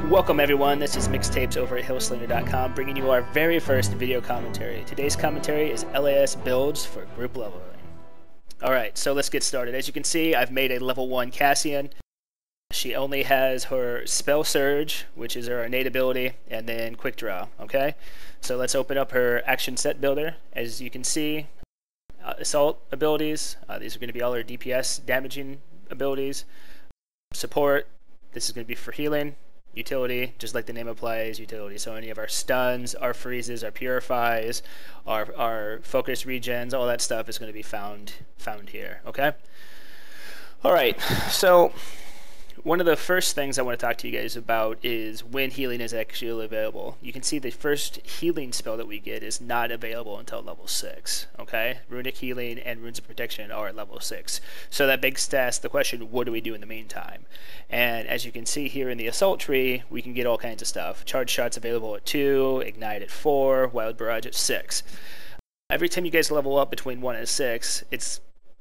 Welcome everyone, this is Mixtapes over at Healslinger.com, bringing you our very first video commentary. Today's commentary is LAS builds for group leveling. Alright, so let's get started. As you can see, I've made a level 1 Cassian. She only has her Spell Surge, which is her innate ability, and then Quick Draw, okay? So let's open up her action set builder. As you can see, assault abilities, these are going to be all her DPS damaging abilities. Support, this is going to be for healing. Utility, just like the name applies, utility. So any of our stuns, our freezes, our purifies, our focus regens, all that stuff is going to be found here, okay? All right, so one of the first things I want to talk to you guys about is when healing is actually available. You can see the first healing spell that we get is not available until level 6, okay? Runic Healing and Runes of Protection are at level 6. So that begs to ask the question, what do we do in the meantime? And as you can see here in the Assault tree, we can get all kinds of stuff. Charge Shots available at 2, Ignite at 4, Wild Barrage at 6. Every time you guys level up between 1 and 6, it's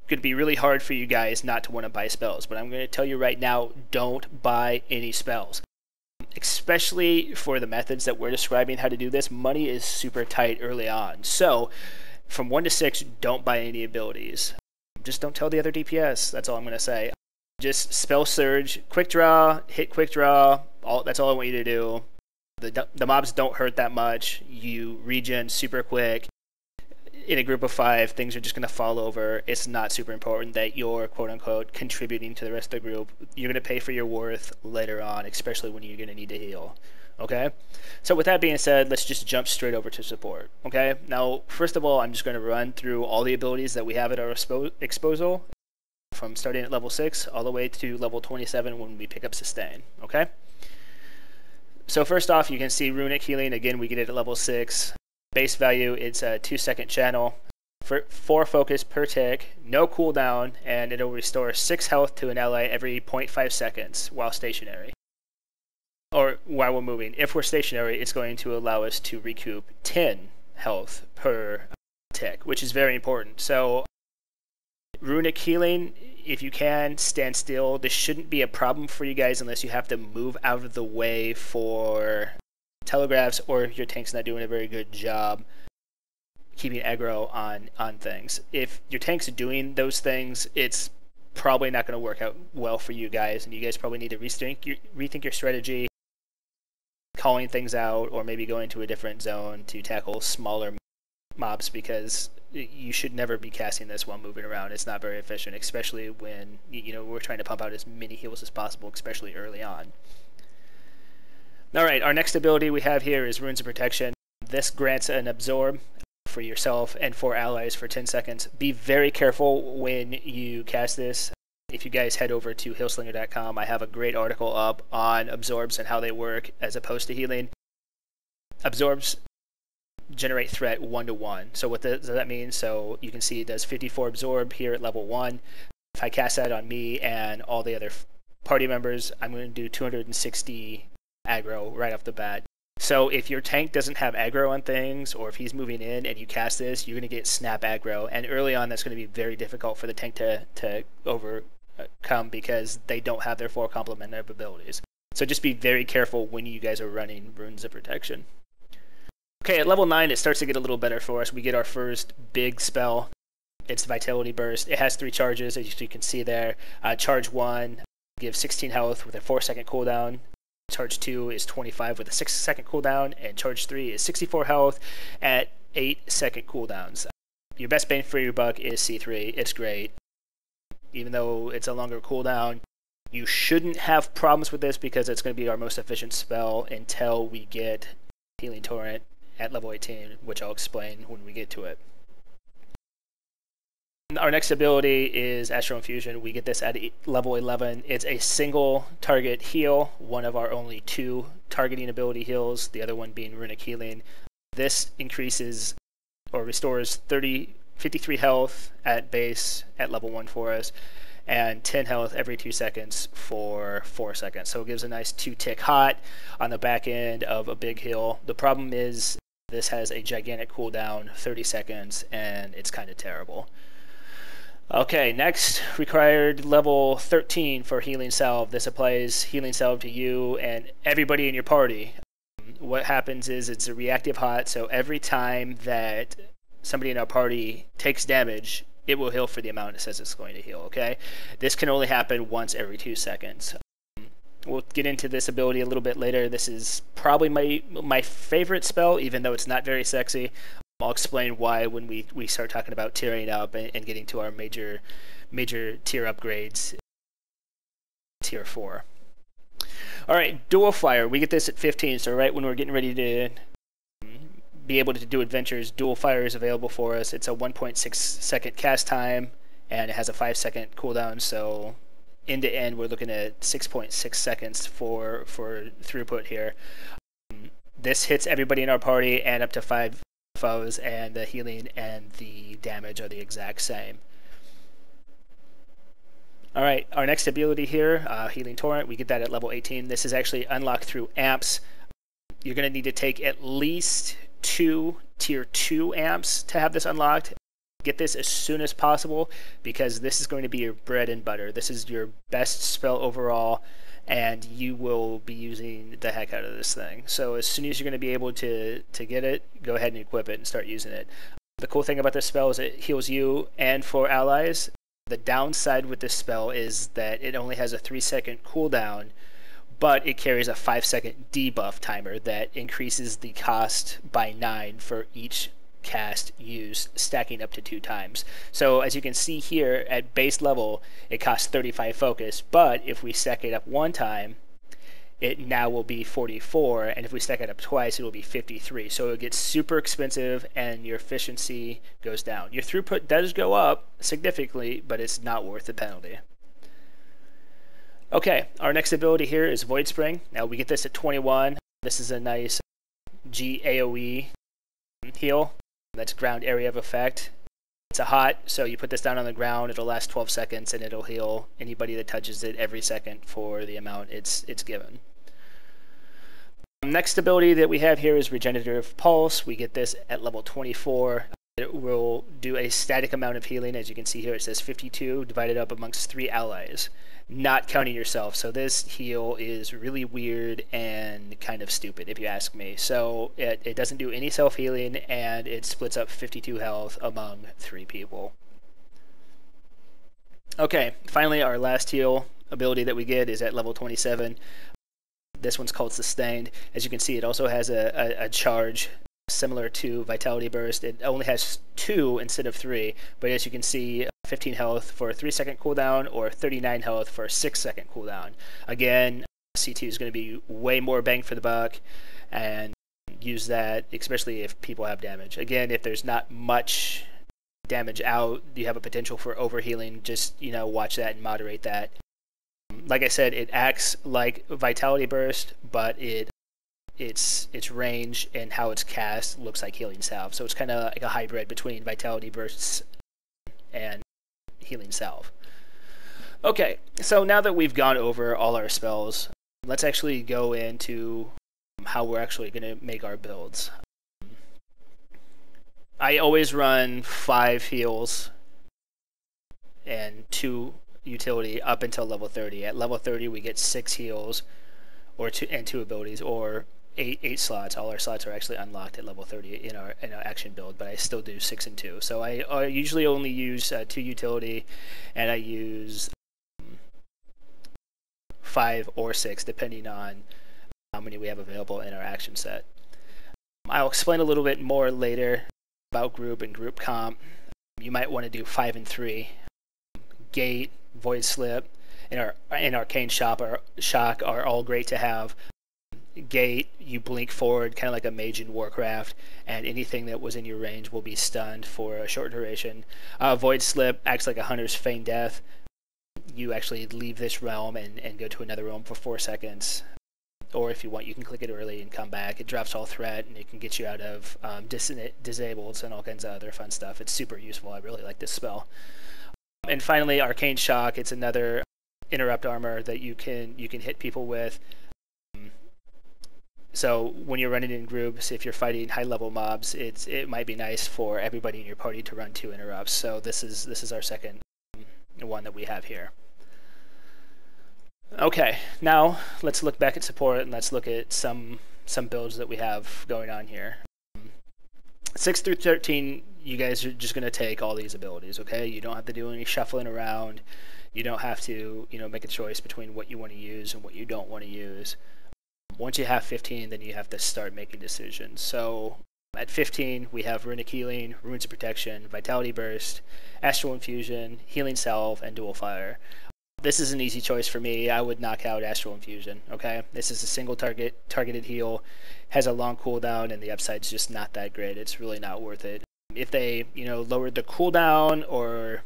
going to be really hard for you guys not to want to buy spells, but I'm going to tell you right now, don't buy any spells. Especially for the methods that we're describing how to do this, money is super tight early on. So from 1 to 6, don't buy any abilities. Just don't tell the other DPS, that's all I'm going to say. Just Spell Surge, Quick Draw, hit Quick Draw, that's all I want you to do. The mobs don't hurt that much, you regen super quick. In a group of 5, things are just going to fall over. It's not super important that you're quote-unquote contributing to the rest of the group. You're going to pay for your worth later on, especially when you're going to need to heal. Okay? So with that being said, let's just jump straight over to support. Okay? Now, first of all, I'm just going to run through all the abilities that we have at our disposal from starting at level 6 all the way to level 27 when we pick up Sustain. Okay? So first off, you can see Runic Healing. Again, we get it at level 6. Base value, it's a 2-second channel, 4 focus per tick, no cooldown, and it'll restore 6 health to an ally every 0.5 seconds while stationary. Or while we're moving. If we're stationary, it's going to allow us to recoup 10 health per tick, which is very important. So, Runic Healing, if you can, stand still. This shouldn't be a problem for you guys unless you have to move out of the way for telegraphs, or if your tank's not doing a very good job keeping aggro on things. If your tank's doing those things, it's probably not going to work out well for you guys, and you guys probably need to rethink your strategy, calling things out, or maybe going to a different zone to tackle smaller mobs, because you should never be casting this while moving around. It's not very efficient, especially when we're trying to pump out as many heals as possible, especially early on. Alright, our next ability we have here is Runes of Protection. This grants an absorb for yourself and 4 allies for 10 seconds. Be very careful when you cast this. If you guys head over to Healslinger.com, I have a great article up on absorbs and how they work as opposed to healing. Absorbs generate threat 1-to-1. So what does that mean? So you can see it does 54 absorb here at level 1. If I cast that on me and all the other party members, I'm going to do 260 aggro right off the bat. So if your tank doesn't have aggro on things, or if he's moving in and you cast this, you're going to get snap aggro, and early on that's going to be very difficult for the tank to overcome because they don't have their 4 complementary abilities. So just be very careful when you guys are running Runes of Protection. Okay, at level 9 it starts to get a little better for us. We get our first big spell. It's Vitality Burst. It has 3 charges, as you can see there. Charge 1 gives 16 health with a 4-second cooldown. Charge 2 is 25 with a 6-second cooldown, and Charge 3 is 64 health at 8-second cooldowns. Your best bang for your buck is C3. It's great. Even though it's a longer cooldown, you shouldn't have problems with this because it's going to be our most efficient spell until we get Healing Torrent at level 18, which I'll explain when we get to it. Our next ability is Astral Infusion. We get this at level 11. It's a single target heal, one of our only 2 targeting ability heals, the other one being Runic Healing. This increases or restores 53 health at base at level 1 for us, and 10 health every 2 seconds for 4 seconds. So it gives a nice 2-tick hot on the back end of a big heal. The problem is this has a gigantic cooldown, 30 seconds, and it's kind of terrible. Okay, next, required level 13 for Healing Salve. This applies Healing Salve to you and everybody in your party. What happens is it's a reactive hot, so every time that somebody in our party takes damage, it will heal for the amount it says it's going to heal, okay? This can only happen once every 2 seconds. We'll get into this ability a little bit later. This is probably my favorite spell, even though it's not very sexy. I'll explain why when we start talking about tiering up and getting to our major tier upgrades, tier 4. All right, dual fire. We get this at 15, so right when we're getting ready to be able to do adventures, dual fire is available for us. It's a 1.6 second cast time, and it has a 5-second cooldown, so end to end we're looking at 6.6 seconds for throughput here. This hits everybody in our party and up to 5 foes, and the healing and the damage are the exact same. Alright, our next ability here, Healing Torrent, we get that at level 18. This is actually unlocked through amps. You're going to need to take at least 2 tier 2 amps to have this unlocked. Get this as soon as possible, because this is going to be your bread and butter. This is your best spell overall, and you will be using the heck out of this thing. So as soon as you're going to be able to get it, go ahead and equip it and start using it. The cool thing about this spell is it heals you and 4 allies. The downside with this spell is that it only has a 3-second cooldown, but it carries a 5-second debuff timer that increases the cost by 9 for each cast used, stacking up to 2 times. So as you can see here, at base level it costs 35 focus, but if we stack it up 1 time, it now will be 44, and if we stack it up twice, it will be 53. So it gets super expensive and your efficiency goes down. Your throughput does go up significantly, but it's not worth the penalty. Okay, our next ability here is Void Spring. Now we get this at 21. This is a nice AoE heal. That's ground area of effect. It's a hot, so you put this down on the ground, it'll last 12 seconds, and it'll heal anybody that touches it every second for the amount it's given. Next ability that we have here is Regenerative Pulse. We get this at level 24. It will do a static amount of healing. As you can see here, it says 52 divided up amongst 3 allies, not counting yourself. So this heal is really weird and kind of stupid, if you ask me. So it doesn't do any self-healing, and it splits up 52 health among 3 people. Okay, finally our last heal ability that we get is at level 27. This one's called Sustained. As you can see, it also has a charge similar to Vitality Burst. It only has 2 instead of 3, but as you can see, 15 health for a 3-second cooldown or 39 health for a 6-second cooldown. Again, C2 is going to be way more bang for the buck, and use that especially if people have damage. Again, if there's not much damage out, you have a potential for overhealing. Just, watch that and moderate that. Like I said, it acts like Vitality Burst, but its range and how it's cast looks like Healing Salve. So it's kind of like a hybrid between Vitality Bursts and Healing Salve. Okay, so now that we've gone over all our spells, let's actually go into how we're actually going to make our builds. I always run 5 heals and 2 utility up until level 30. At level 30 we get 6 heals or 2 abilities, or 8 slots. All our slots are actually unlocked at level 30 in our action build, but I still do 6 and 2. So I usually only use 2 utility, and I use 5 or 6 depending on how many we have available in our action set. I'll explain a little bit more later about group and group comp. You might want to do 5 and 3. Gate, Void Slip, and Arcane Shock are all great to have. Gate, you blink forward, kind of like a mage in Warcraft, and anything that was in your range will be stunned for a short duration. Void Slip acts like a hunter's feign death. You actually leave this realm and go to another realm for 4 seconds. Or if you want, you can click it early and come back. It drops all threat, and it can get you out of disabled and all kinds of other fun stuff. It's super useful. I really like this spell. And finally, Arcane Shock. It's another interrupt armor that you can hit people with. So when you're running in groups, if you're fighting high-level mobs, it might be nice for everybody in your party to run 2 interrupts. So this is our second one that we have here. Okay, now let's look back at support and let's look at some builds that we have going on here. 6 through 13, you guys are just going to take all these abilities, okay? You don't have to do any shuffling around. You don't have to, make a choice between what you want to use and what you don't want to use. Once you have 15, then you have to start making decisions. So at 15, we have Runic Healing, Runes of Protection, Vitality Burst, Astral Infusion, Healing Salve, and Dual Fire. This is an easy choice for me. I would knock out Astral Infusion, okay? This is a single targeted heal, has a long cooldown, and the upside's just not that great. It's really not worth it. If they, lowered the cooldown or,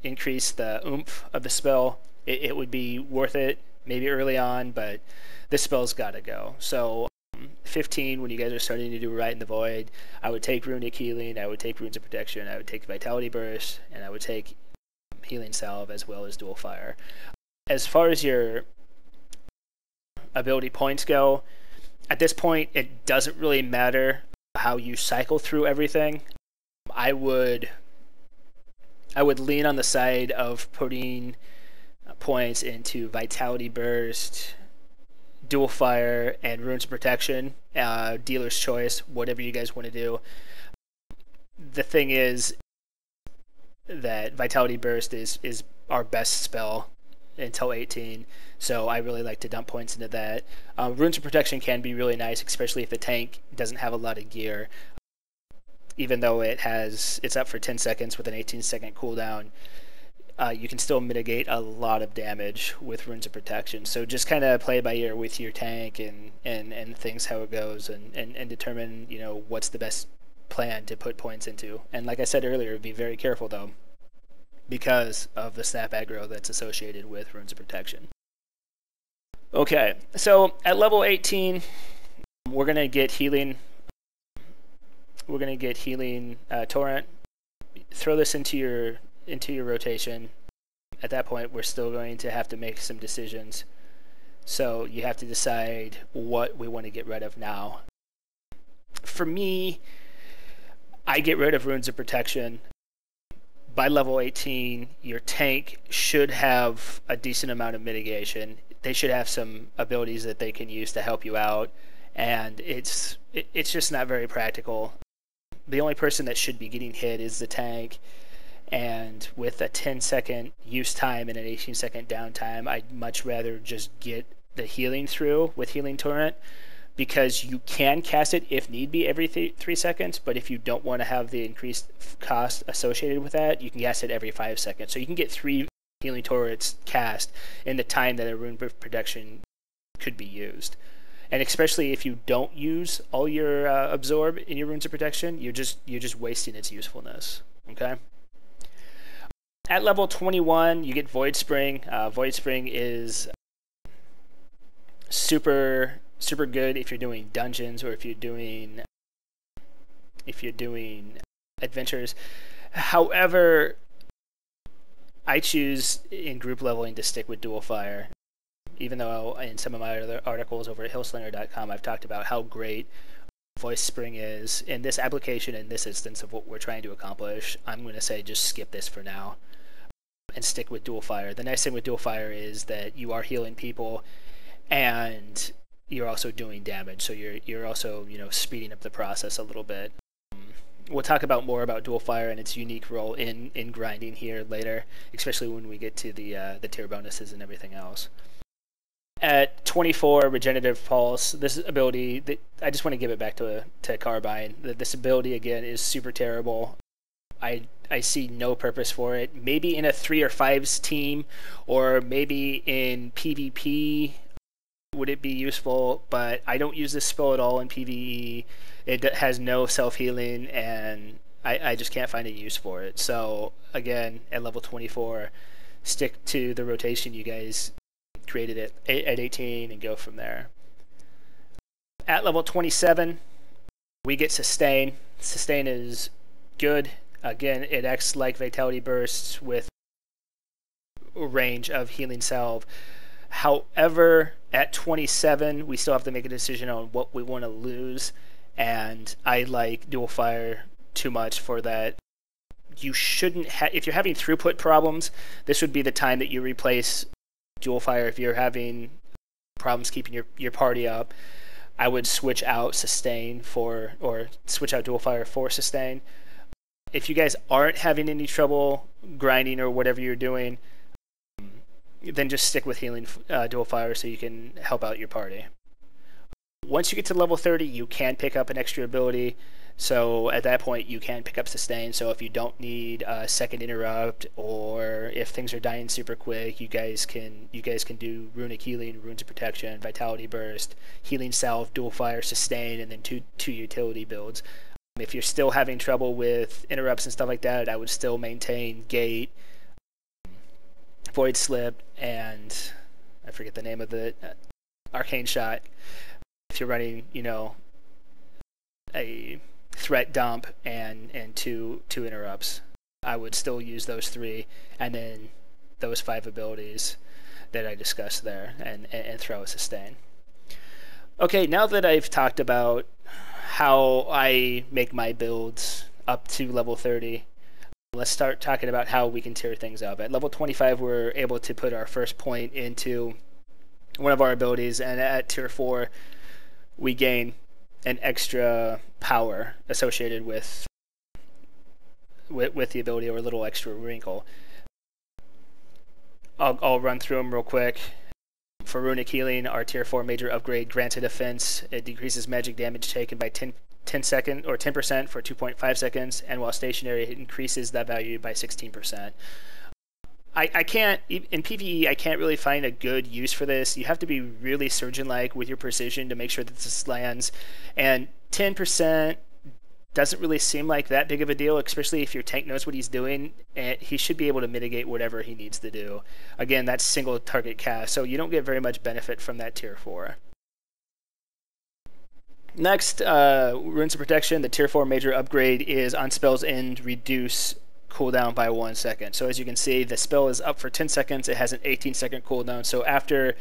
increased the oomph of the spell, it would be worth it, maybe early on, but this spell's gotta go. So 15, when you guys are starting to do Right in the Void, I would take Runic Healing, I would take Runes of Protection, I would take Vitality Burst, and I would take Healing Salve as well as Dual Fire. As far as your ability points go, at this point it doesn't really matter how you cycle through everything. I would lean on the side of putting points into Vitality Burst, Dual Fire, and Runes of Protection. Dealer's choice, whatever you guys want to do. The thing is that Vitality Burst is our best spell until 18, so I really like to dump points into that. Runes of Protection can be really nice, especially if the tank doesn't have a lot of gear. Even though it's up for 10 seconds with an 18-second cooldown, you can still mitigate a lot of damage with Runes of Protection. So just kind of play by ear with your tank and things, how it goes, and determine what's the best plan to put points into. And like I said earlier, be very careful though, because of the snap aggro that's associated with Runes of Protection. Okay, so at level 18, we're gonna get healing. We're gonna get healing torrent. Throw this into your rotation. At that point, we're still going to have to make some decisions. So you have to decide what we want to get rid of now. For me, I get rid of Runes of Protection. By level 18, your tank should have a decent amount of mitigation. They should have some abilities that they can use to help you out, and it's just not very practical. The only person that should be getting hit is the tank, and with a 10-second use time and an 18-second downtime, I'd much rather just get the healing through with Healing Torrent, because you can cast it if need be every 3 seconds, but if you don't want to have the increased cost associated with that, you can cast it every 5 seconds. So you can get 3 Healing Torrents cast in the time that a Rune of Protection could be used. And especially if you don't use all your absorb in your Runes of Protection, you're just wasting its usefulness. Okay. At level 21, you get Void Spring. Void Spring is super good if you're doing dungeons or if you're doing adventures. However, I choose in group leveling to stick with Dual Fire, even though in some of my other articles over at Healslinger.com I've talked about how great Voice Spring is. In this application, in this instance of what we're trying to accomplish, I'm going to say just skip this for now and stick with Dual Fire. The nice thing with Dual Fire is that you are healing people and you're also doing damage, so you're also speeding up the process a little bit. We'll talk more about Dual Fire and its unique role in grinding here later, especially when we get to the tier bonuses and everything else. At 24, Regenerative Pulse. This ability, I just want to give it back to Carbine. This ability again is super terrible. I see no purpose for it. Maybe in a 3 or 5s team, or maybe in PvP would it be useful, but I don't use this spell at all in PvE. It has no self-healing, and I just can't find a use for it. So again, at level 24, stick to the rotation you guys created it at 18 and go from there. At level 27, we get Sustain. Sustain is good. Again, it acts like Vitality Bursts with a range of Healing Salve. However, at 27, we still have to make a decision on what we want to lose, and I like Dual Fire too much for that you shouldn't if you're having throughput problems, this would be the time that you replace dual fire. If you're having problems keeping your party up, I would switch out sustain or switch out dual fire for sustain. If you guys aren't having any trouble grinding or whatever you're doing, then just stick with healing dual fire so you can help out your party. Once you get to level 30, you can pick up an extra ability. So at that point, you can pick up sustain. So if you don't need a second interrupt, or if things are dying super quick, you guys can do runic healing, runes of protection, vitality burst, healing salve, dual fire, sustain, and then two utility builds. If you're still having trouble with interrupts and stuff like that, I would still maintain gate, void slip, and I forget the name of the arcane shot. If you're running, a threat dump and two interrupts, I would still use those 3 and then those 5 abilities that I discussed there and throw a sustain. Okay, now that I've talked about how I make my builds up to level 30, let's start talking about how we can tier things up. At level 25, we're able to put our first point into one of our abilities, and at tier 4, we gain an extra power associated with the ability, or a little extra wrinkle. I'll run through them real quick. For runic healing, our tier 4 major upgrade grants a defense. It decreases magic damage taken by 10% for 2.5 seconds, and while stationary, it increases that value by 16%. I can't, in PvE, I can't really find a good use for this. You have to be really surgeon-like with your precision to make sure that this lands, and 10% doesn't really seem like that big of a deal, especially if your tank knows what he's doing, and he should be able to mitigate whatever he needs to do. Again, that's single target cast, so you don't get very much benefit from that tier 4. Next, Runes of Protection, the tier 4 major upgrade is on spell's end, reduce cooldown by 1 second. So as you can see, the spell is up for 10 seconds. It has an 18-second cooldown. So after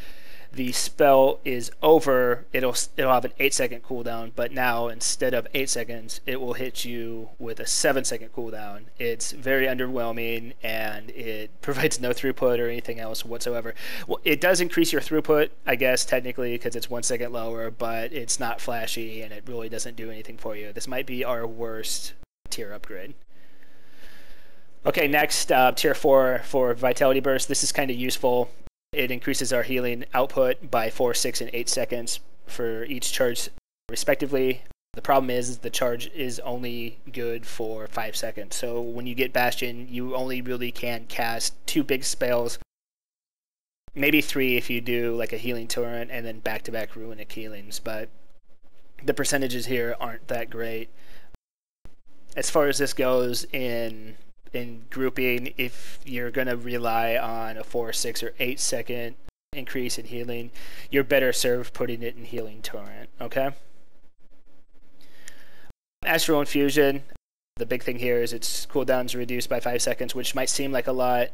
the spell is over, it'll have an 8-second cooldown, but now instead of 8 seconds, it will hit you with a 7-second cooldown. It's very underwhelming, and it provides no throughput or anything else whatsoever. Well, it does increase your throughput, I guess, technically, because it's 1 second lower, but it's not flashy, and it really doesn't do anything for you. This might be our worst tier upgrade. Okay, next, tier 4 for Vitality Burst. This is kind of useful. It increases our healing output by 4, 6, and 8 seconds for each charge, respectively. The problem is the charge is only good for 5 seconds. So when you get Bastion, you only really can cast 2 big spells, maybe 3 if you do like a healing torrent and then back-to-back runic healings. But the percentages here aren't that great. As far as this goes in grouping, if you're going to rely on a 4, 6, or 8 second increase in healing, you're better served putting it in healing torrent, okay? Astral Infusion, the big thing here is its cooldowns reduced by 5 seconds, which might seem like a lot.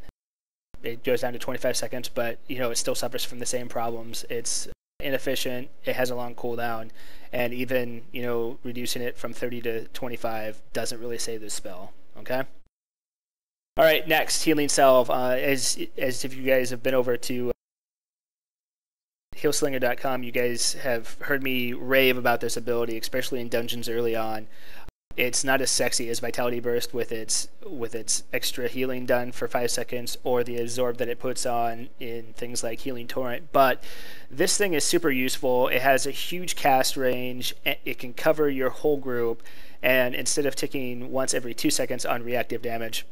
It goes down to 25 seconds, but it still suffers from the same problems. It's inefficient, it has a long cooldown, and even reducing it from 30 to 25 doesn't really save the spell, okay? All right, next, Healing Salve. As if you guys have been over to Healslinger.com, you guys have heard me rave about this ability, especially in dungeons early on. It's not as sexy as Vitality Burst with its extra healing done for 5 seconds, or the absorb that it puts on in things like Healing Torrent, but this thing is super useful. It has a huge cast range, it can cover your whole group, and instead of ticking once every 2 seconds on reactive damage,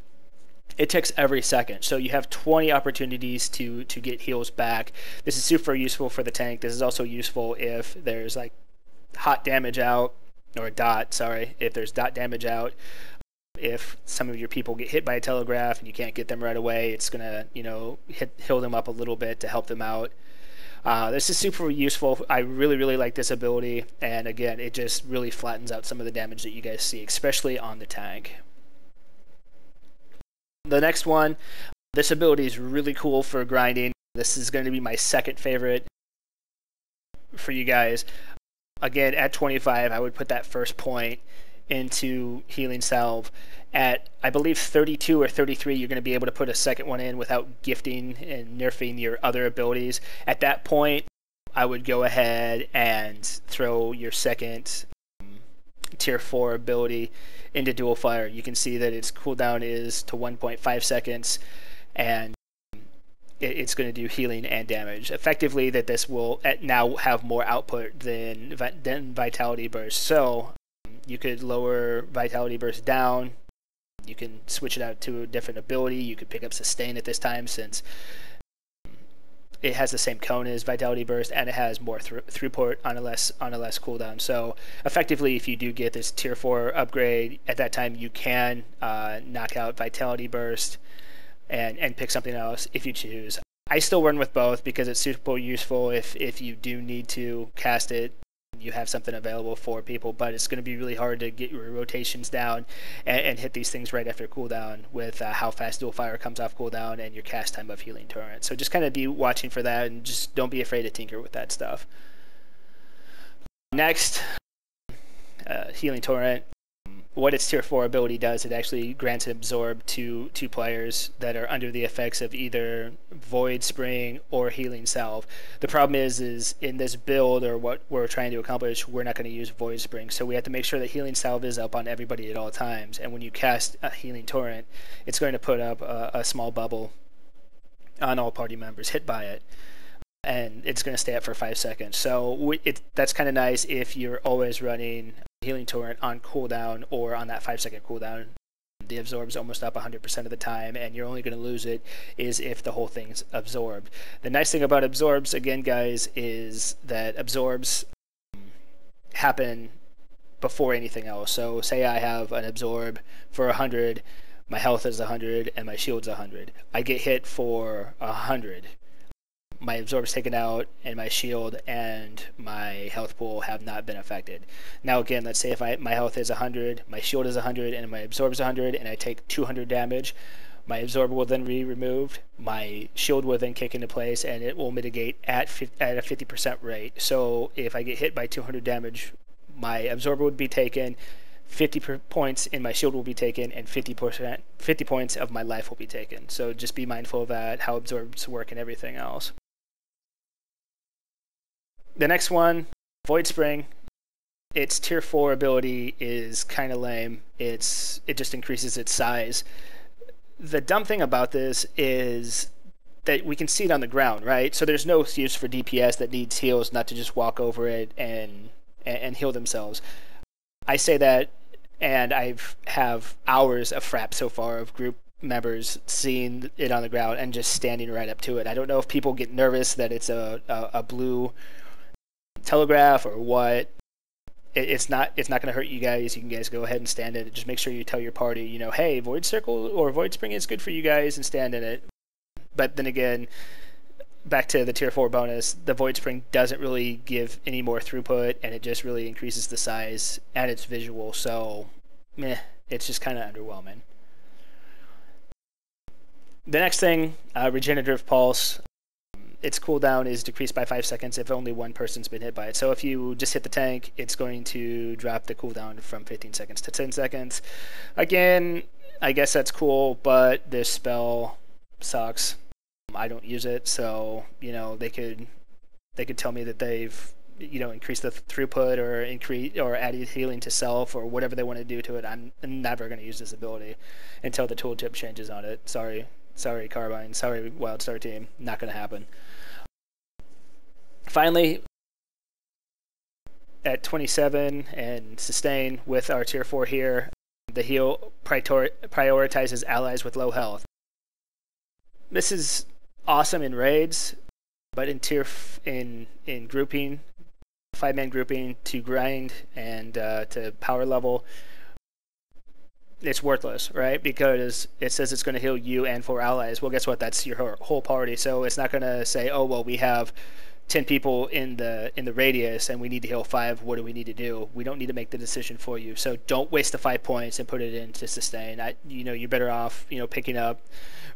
it ticks every second. So you have 20 opportunities to get heals back. This is super useful for the tank. This is also useful if there's like hot damage out, or dot, sorry, if there's dot damage out. If some of your people get hit by a telegraph and you can't get them right away, it's gonna heal them up a little bit to help them out. This is super useful. I really like this ability, and again, it just really flattens out some of the damage that you guys see, especially on the tank. The next one, this ability is really cool for grinding. This is going to be my second favorite for you guys. Again, at 25, I would put that first point into Healing Salve. At, I believe, 32 or 33, you're going to be able to put a second one in without gifting and nerfing your other abilities. At that point, I would go ahead and throw your second tier 4 ability into Dual Fire. You can see that its cooldown is to 1.5 seconds, and it's going to do healing and damage. Effectively, that this will now have more output than Vitality Burst. So you could lower Vitality Burst down. You can switch it out to a different ability. You could pick up Sustain at this time, since it has the same cone as Vitality Burst, and it has more throughput on a less cooldown. So effectively, if you do get this tier 4 upgrade at that time, you can knock out Vitality Burst and pick something else if you choose. I still run with both because it's super useful if you do need to cast it. You have something available for people, but it's going to be really hard to get your rotations down and hit these things right after cooldown with how fast Dual Fire comes off cooldown and your cast time of Healing Torrent. So just kind of be watching for that, and just don't be afraid to tinker with that stuff. Next, Healing Torrent. What its tier 4 ability does, it actually grants Absorb to players that are under the effects of either Void Spring or Healing Salve. The problem is in this build, or what we're trying to accomplish, we're not going to use Void Spring, so we have to make sure that Healing Salve is up on everybody at all times. And when you cast a Healing Torrent, it's going to put up a small bubble on all party members hit by it, and it's going to stay up for 5 seconds. So that's kind of nice if you're always running Healing Torrent on cooldown or on that 5 second cooldown. The absorb's almost up 100% of the time, and you're only going to lose it is if the whole thing's absorbed. The nice thing about absorbs, again guys, is that absorbs happen before anything else. So say I have an absorb for 100, my health is 100, and my shield's 100. I get hit for 100. My absorb's taken out, and my shield and my health pool have not been affected. Now again, let's say if my health is 100, my shield is 100, and my absorb's 100, and I take 200 damage, my absorb will then be removed, my shield will then kick into place, and it will mitigate at a 50% rate. So if I get hit by 200 damage, my absorb would be taken, 50 points in my shield will be taken, and 50 points of my life will be taken. So just be mindful of that, how absorbs work and everything else. The next one, Void Spring. Its tier 4 ability is kind of lame. It just increases its size. The dumb thing about this is that we can see it on the ground, right? So there's no excuse for DPS that needs heals not to just walk over it and heal themselves. I say that, and have hours of frap so far of group members seeing it on the ground and just standing right up to it. I don't know if people get nervous that it's a blue telegraph or what. It's not going to hurt you guys. You can guys go ahead and stand in it. Just make sure you tell your party, you know, hey, Void Circle or Void Spring is good for you guys, and stand in it. But then again, back to the tier 4 bonus, the Void Spring doesn't really give any more throughput, and it just really increases the size and its visual. So meh, it's just kind of underwhelming. The next thing, Regenerative Pulse. Its cooldown is decreased by 5 seconds if only one person's been hit by it. So if you just hit the tank, it's going to drop the cooldown from 15 seconds to 10 seconds. Again, I guess that's cool, but this spell sucks. I don't use it, so you know they could tell me that they've increased the throughput or added healing to self or whatever they want to do to it. I'm never going to use this ability until the tooltip changes on it. Sorry, Carbine. Sorry, Wildstar team. Not going to happen. Finally, at 27 and sustain with our tier 4 here, the heal prioritizes allies with low health. This is awesome in raids, but in grouping, 5-man grouping to grind and to power level, it's worthless, right? Because it says it's going to heal you and 4 allies. Well, guess what? That's your whole party. So it's not going to say, oh, well, we have 10 people in the radius and we need to heal 5. What do we need to do? We don't need to make the decision for you. So don't waste the 5 points and put it into sustain. You're better off, picking up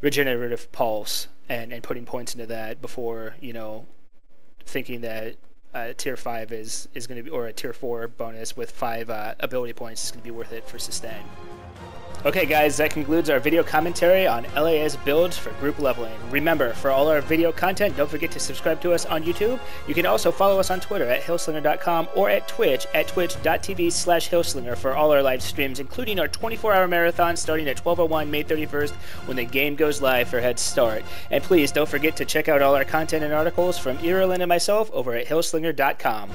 Regenerative Pulse and putting points into that before, thinking that tier 5 is going to be, or a tier 4 bonus with 5 ability points is going to be worth it for sustain. Okay guys, that concludes our video commentary on LAS builds for group leveling. Remember, for all our video content, don't forget to subscribe to us on YouTube. You can also follow us on Twitter at Healslinger.com or at twitch.tv/Healslinger for all our live streams, including our 24-hour marathon starting at 12:01 May 31st when the game goes live for Head Start. And please don't forget to check out all our content and articles from Irelin and myself over at Healslinger.com.